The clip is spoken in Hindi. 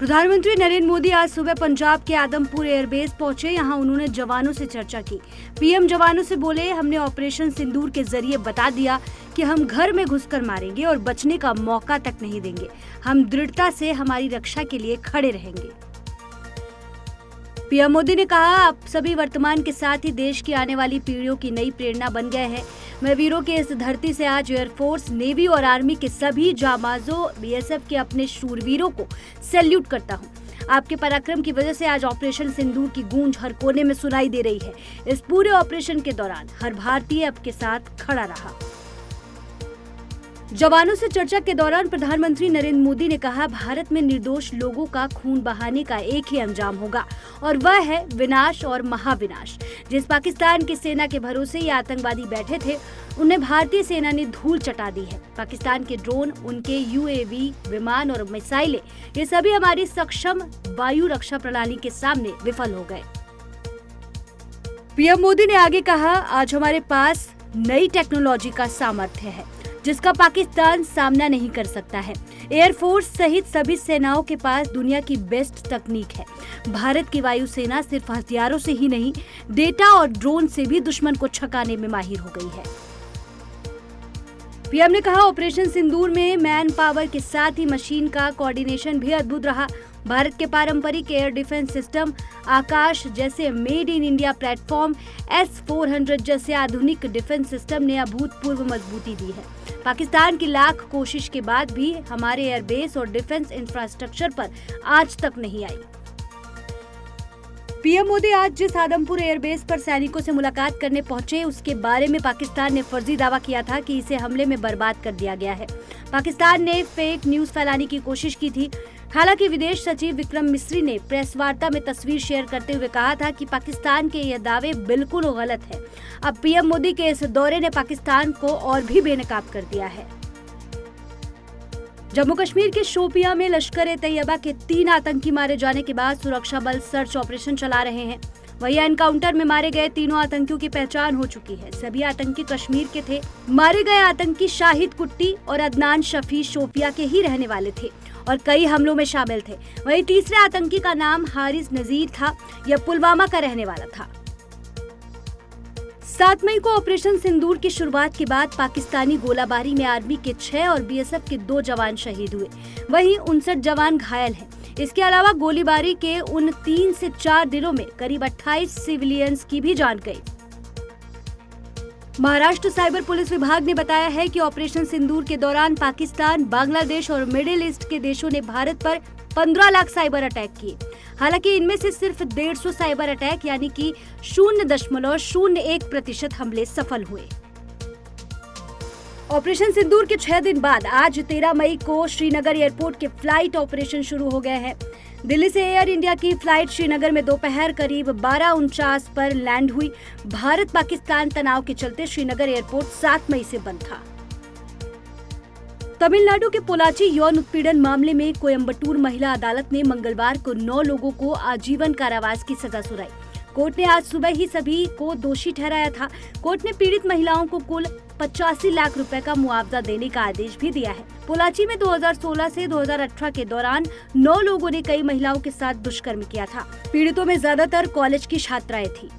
प्रधानमंत्री नरेंद्र मोदी आज सुबह पंजाब के आदमपुर एयरबेस पहुंचे। यहां उन्होंने जवानों से चर्चा की। पीएम जवानों से बोले, हमने ऑपरेशन सिंदूर के जरिए बता दिया कि हम घर में घुसकर मारेंगे और बचने का मौका तक नहीं देंगे। हम दृढ़ता से हमारी रक्षा के लिए खड़े रहेंगे। पीएम मोदी ने कहा, आप सभी वर्तमान के साथ ही देश की आने वाली पीढ़ियों की नई प्रेरणा बन गए हैं। मैं वीरों के इस धरती से आज एयरफोर्स, नेवी और आर्मी के सभी जाबाजों, बीएसएफ के अपने शूरवीरों को सैल्यूट करता हूं। आपके पराक्रम की वजह से आज ऑपरेशन सिंदूर की गूंज हर कोने में सुनाई दे रही है। इस पूरे ऑपरेशन के दौरान हर भारतीय आपके साथ खड़ा रहा। जवानों से चर्चा के दौरान प्रधानमंत्री नरेंद्र मोदी ने कहा, भारत में निर्दोष लोगों का खून बहाने का एक ही अंजाम होगा और वह है विनाश और महाविनाश। जिस पाकिस्तान की सेना के भरोसे ये आतंकवादी बैठे थे, उन्हें भारतीय सेना ने धूल चटा दी है। पाकिस्तान के ड्रोन, उनके यूएवी, विमान और मिसाइलें, ये सभी हमारी सक्षम वायु रक्षा प्रणाली के सामने विफल हो गए। पीएम मोदी ने आगे कहा, आज हमारे पास नई टेक्नोलॉजी का सामर्थ्य है जिसका पाकिस्तान सामना नहीं कर सकता है। एयरफोर्स सहित सभी सेनाओं के पास दुनिया की बेस्ट तकनीक है। भारत की वायुसेना सिर्फ हथियारों से ही नहीं, डेटा और ड्रोन से भी दुश्मन को छकाने में माहिर हो गई है। पीएम ने कहा, ऑपरेशन सिंदूर में मैन पावर के साथ ही मशीन का कोऑर्डिनेशन भी अद्भुत रहा। भारत के पारंपरिक एयर डिफेंस सिस्टम, आकाश जैसे made in India platform, S-400 जैसे आधुनिक डिफेंस सिस्टम ने अभूतपूर्व मजबूती दी है। पाकिस्तान की लाख कोशिश के बाद भी हमारे एयरबेस और डिफेंस इंफ्रास्ट्रक्चर पर आज तक नहीं आई। पीएम मोदी आज जिस आदमपुर एयरबेस पर सैनिकों से मुलाकात करने पहुंचे, उसके बारे में पाकिस्तान ने फर्जी दावा किया था कि इसे हमले में बर्बाद कर दिया गया है। पाकिस्तान ने फेक न्यूज फैलाने की कोशिश की थी। हालांकि विदेश सचिव विक्रम मिस्री ने प्रेस वार्ता में तस्वीर शेयर करते हुए कहा था कि पाकिस्तान के ये दावे बिल्कुल गलत है। अब पीएम मोदी के इस दौरे ने पाकिस्तान को और भी बेनकाब कर दिया है। जम्मू कश्मीर के शोपियां में लश्कर-ए-तैयबा के 3 आतंकी मारे जाने के बाद सुरक्षा बल सर्च ऑपरेशन चला रहे हैं। वहीं एनकाउंटर में मारे गए तीनों आतंकियों की पहचान हो चुकी है। सभी आतंकी कश्मीर के थे। मारे गए आतंकी शाहिद कुट्टी और अदनान शफी शोपिया के ही रहने वाले थे और कई हमलों में शामिल थे। वहीं तीसरे आतंकी का नाम हारिस नजीर था। यह पुलवामा का रहने वाला था। 7 मई को ऑपरेशन सिंदूर की शुरुआत के बाद पाकिस्तानी गोलाबारी में आर्मी के 6 और बीएसएफ के 2 जवान शहीद हुए। वहीं 59 जवान घायल हैं। इसके अलावा गोलीबारी के उन 3 से 4 दिनों में करीब 28 सिविलियंस की भी जान गई। महाराष्ट्र साइबर पुलिस विभाग ने बताया है कि ऑपरेशन सिंदूर के दौरान पाकिस्तान, बांग्लादेश और मिडिल ईस्ट के देशों ने भारत पर 15 लाख साइबर अटैक किए। हालांकि इनमें से सिर्फ 150 साइबर अटैक यानी कि 0.01% हमले सफल हुए। ऑपरेशन सिंदूर के 6 दिन बाद आज 13 मई को श्रीनगर एयरपोर्ट के फ्लाइट ऑपरेशन शुरू हो गए हैं। दिल्ली से एयर इंडिया की फ्लाइट श्रीनगर में दोपहर करीब 12:49 पर लैंड हुई। भारत पाकिस्तान तनाव के चलते श्रीनगर एयरपोर्ट 7 मई से बंद था। तमिलनाडु के पोलाची यौन उत्पीड़न मामले में कोयम्बटूर महिला अदालत ने मंगलवार को 9 लोगों को आजीवन कारावास की सजा सुनाई। कोर्ट ने आज सुबह ही सभी को दोषी ठहराया था। कोर्ट ने पीड़ित महिलाओं को कुल 85 लाख रुपए का मुआवजा देने का आदेश भी दिया है। पोलाची में 2016 से 2018 के दौरान 9 लोगों ने कई महिलाओं के साथ दुष्कर्म किया था। पीड़ितों में ज्यादातर कॉलेज की छात्राएं थी।